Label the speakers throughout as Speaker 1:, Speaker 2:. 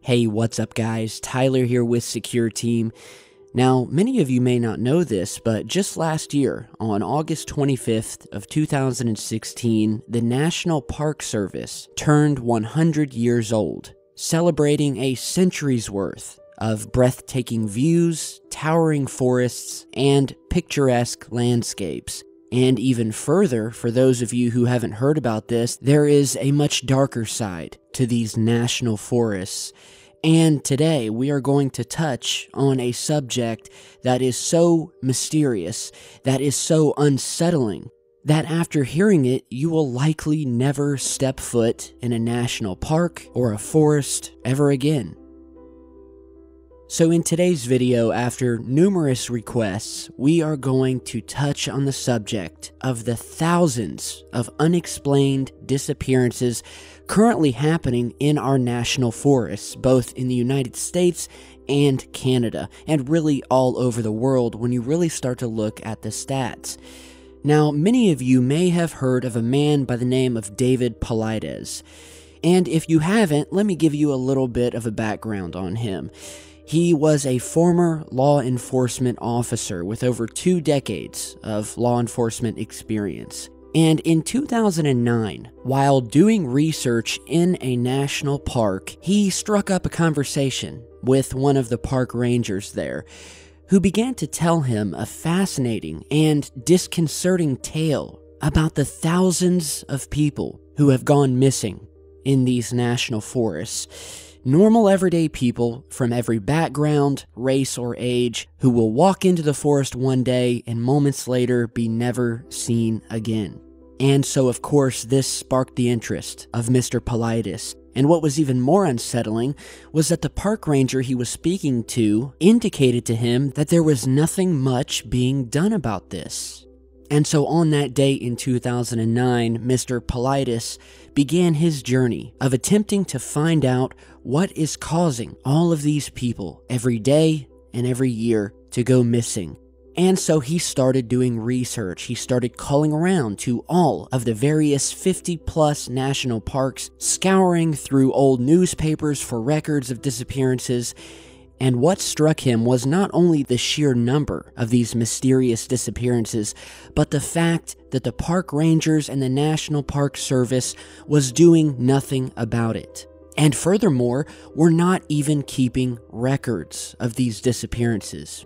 Speaker 1: Hey, what's up guys? Tyler here with Secure Team. Now, many of you may not know this, but just last year, on August 25th of 2016, the National Park Service turned 100 years old, celebrating a century's worth of breathtaking views, towering forests, and picturesque landscapes. And even further, for those of you who haven't heard about this, there is a much darker side to these national forests. And today we are going to touch on a subject that is so mysterious, that is so unsettling, that after hearing it, you will likely never step foot in a national park or a forest ever again. So in today's video, after numerous requests, we are going to touch on the subject of the thousands of unexplained disappearances currently happening in our national forests, both in the United States and Canada, and really all over the world when you really start to look at the stats. Now, many of you may have heard of a man by the name of David Paulides, and if you haven't, let me give you a little bit of a background on him. He was a former law enforcement officer with over 2 decades of law enforcement experience. And in 2009, while doing research in a national park, he struck up a conversation with one of the park rangers there, who began to tell him a fascinating and disconcerting tale about the thousands of people who have gone missing in these national forests. Normal everyday people from every background, race, or age who will walk into the forest one day and moments later be never seen again. And so, of course, this sparked the interest of Mr. Paulides. And what was even more unsettling was that the park ranger he was speaking to indicated to him that there was nothing much being done about this. And so on that day in 2009, Mr. Paulides began his journey of attempting to find out what is causing all of these people every day and every year to go missing. And so he started doing research. He started calling around to all of the various 50+ national parks, scouring through old newspapers for records of disappearances. And what struck him was not only the sheer number of these mysterious disappearances, but the fact that the park rangers and the National Park Service was doing nothing about it. And furthermore, were not even keeping records of these disappearances.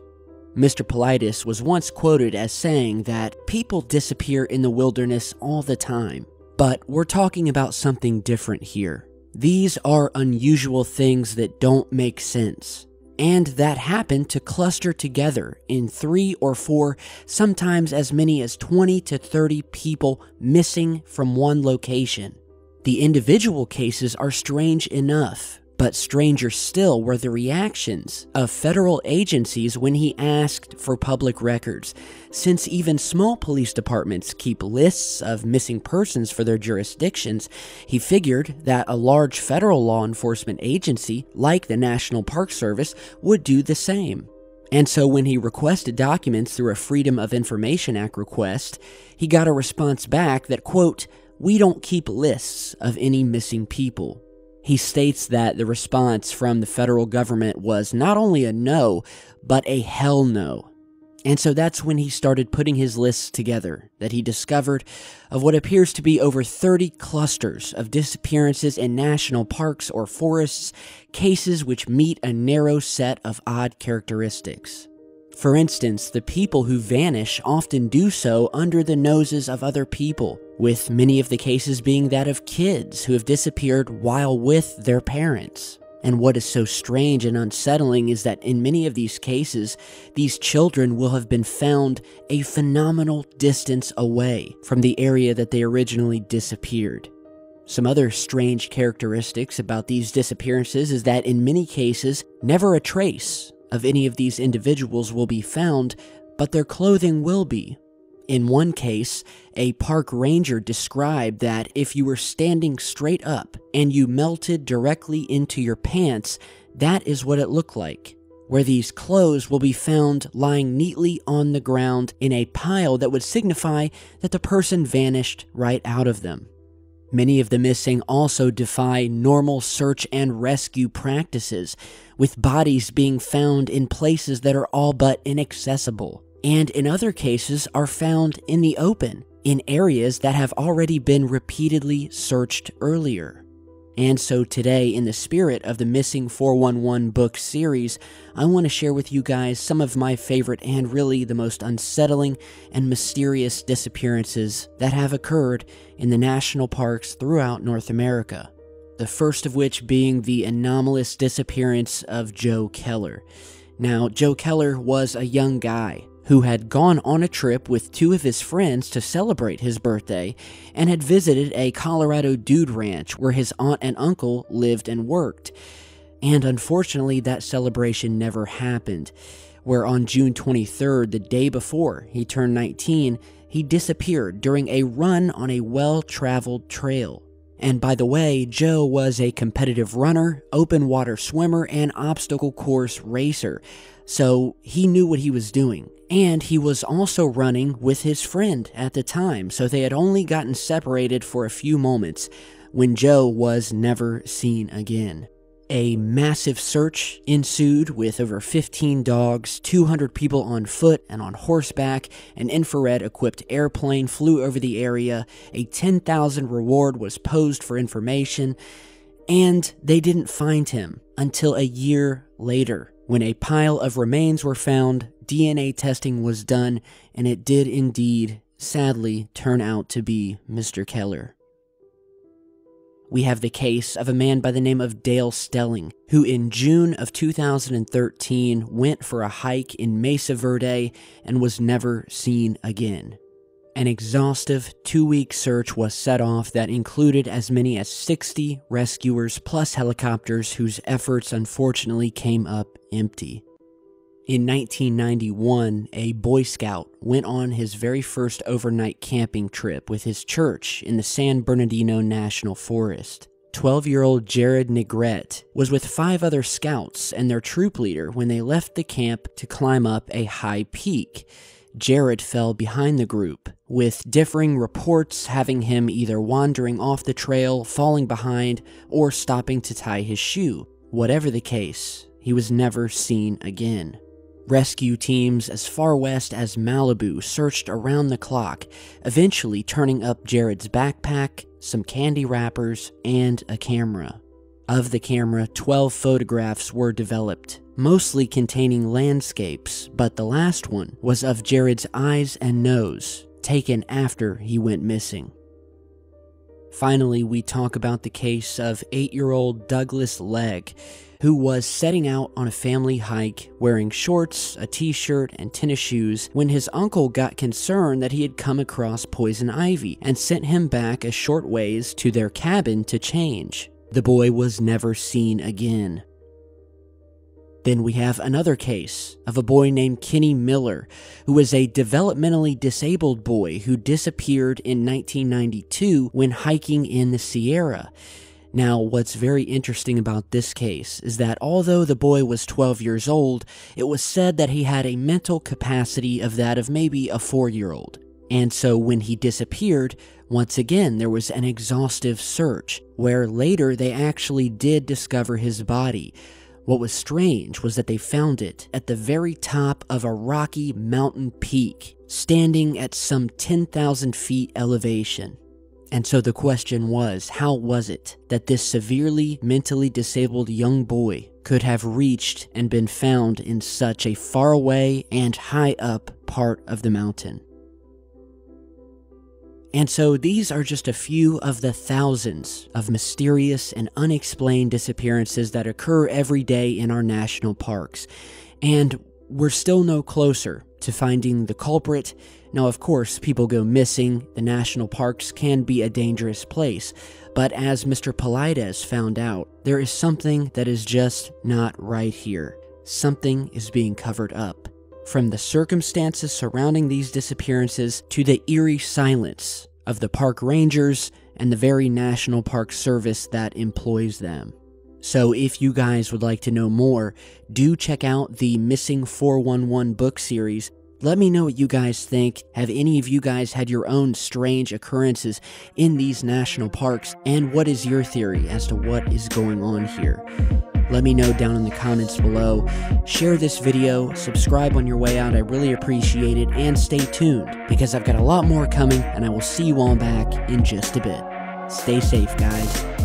Speaker 1: Mr. Paulides was once quoted as saying that people disappear in the wilderness all the time, but we're talking about something different here. These are unusual things that don't make sense, and that happen to cluster together in 3 or 4, sometimes as many as 20 to 30 people missing from one location. The individual cases are strange enough, but stranger still were the reactions of federal agencies when he asked for public records. Since even small police departments keep lists of missing persons for their jurisdictions, he figured that a large federal law enforcement agency, like the National Park Service, would do the same. And so when he requested documents through a Freedom of Information Act request, he got a response back that, quote, "We don't keep lists of any missing people." He states that the response from the federal government was not only a no, but a hell no. And so that's when he started putting his lists together that he discovered of what appears to be over 30 clusters of disappearances in national parks or forests, cases which meet a narrow set of odd characteristics. For instance, the people who vanish often do so under the noses of other people, with many of the cases being that of kids who have disappeared while with their parents. And what is so strange and unsettling is that in many of these cases, these children will have been found a phenomenal distance away from the area that they originally disappeared. Some other strange characteristics about these disappearances is that in many cases, never a trace of any of these individuals will be found, but their clothing will be. In one case, a park ranger described that if you were standing straight up and you melted directly into your pants, that is what it looked like, where these clothes will be found lying neatly on the ground in a pile that would signify that the person vanished right out of them. Many of the missing also defy normal search and rescue practices, with bodies being found in places that are all but inaccessible, and in other cases are found in the open, in areas that have already been repeatedly searched earlier. And so today, in the spirit of the Missing 411 book series, I want to share with you guys some of my favorite and really the most unsettling and mysterious disappearances that have occurred in the national parks throughout North America. The first of which being the anomalous disappearance of Joe Keller. Now, Joe Keller was a young guy who had gone on a trip with two of his friends to celebrate his birthday and had visited a Colorado dude ranch where his aunt and uncle lived and worked. And unfortunately, that celebration never happened, where on June 23rd, the day before he turned 19, he disappeared during a run on a well-traveled trail. And by the way, Joe was a competitive runner, open water swimmer, and obstacle course racer, so he knew what he was doing. And he was also running with his friend at the time, so they had only gotten separated for a few moments when Joe was never seen again. A massive search ensued with over 15 dogs, 200 people on foot and on horseback, an infrared-equipped airplane flew over the area, a $10,000 reward was posed for information, and they didn't find him until a year later, when a pile of remains were found, DNA testing was done, and it did indeed, sadly, turn out to be Mr. Keller. We have the case of a man by the name of Dale Stelling, who in June of 2013 went for a hike in Mesa Verde and was never seen again. An exhaustive 2-week search was set off that included as many as 60 rescuers plus helicopters whose efforts unfortunately came up empty. In 1991, a Boy Scout went on his very first overnight camping trip with his church in the San Bernardino National Forest. 12-year-old Jared Negrete was with 5 other scouts and their troop leader when they left the camp to climb up a high peak. Jared fell behind the group, with differing reports having him either wandering off the trail, falling behind, or stopping to tie his shoe. Whatever the case, he was never seen again. Rescue teams as far west as Malibu searched around the clock, eventually turning up Jared's backpack, some candy wrappers, and a camera. Of the camera, 12 photographs were developed, mostly containing landscapes, but the last one was of Jared's eyes and nose, taken after he went missing. Finally, we talk about the case of 8-year-old Douglas Legg, who was setting out on a family hike wearing shorts, a t-shirt, and tennis shoes when his uncle got concerned that he had come across poison ivy and sent him back a short ways to their cabin to change. The boy was never seen again. Then we have another case of a boy named Kenny Miller, who was a developmentally disabled boy who disappeared in 1992 when hiking in the Sierra. Now, what's very interesting about this case is that although the boy was 12 years old, it was said that he had a mental capacity of that of maybe a 4-year-old. And so when he disappeared, once again there was an exhaustive search, where later they actually did discover his body. What was strange was that they found it at the very top of a rocky mountain peak, standing at some 10,000 feet elevation. And so the question was, how was it that this severely mentally disabled young boy could have reached and been found in such a faraway and high up part of the mountain? And so these are just a few of the thousands of mysterious and unexplained disappearances that occur every day in our national parks. And we're still no closer to finding the culprit. Now, of course, people go missing. The national parks can be a dangerous place. But as Mr. Paulides found out, there is something that is just not right here. Something is being covered up. From the circumstances surrounding these disappearances to the eerie silence of the park rangers and the very National Park Service that employs them. So if you guys would like to know more, do check out the Missing 411 book series, Let me know what you guys think. Have any of you guys had your own strange occurrences in these national parks? And what is your theory as to what is going on here? Let me know down in the comments below. Share this video, subscribe on your way out, I really appreciate it, and stay tuned because I've got a lot more coming and I will see you all back in just a bit. Stay safe, guys.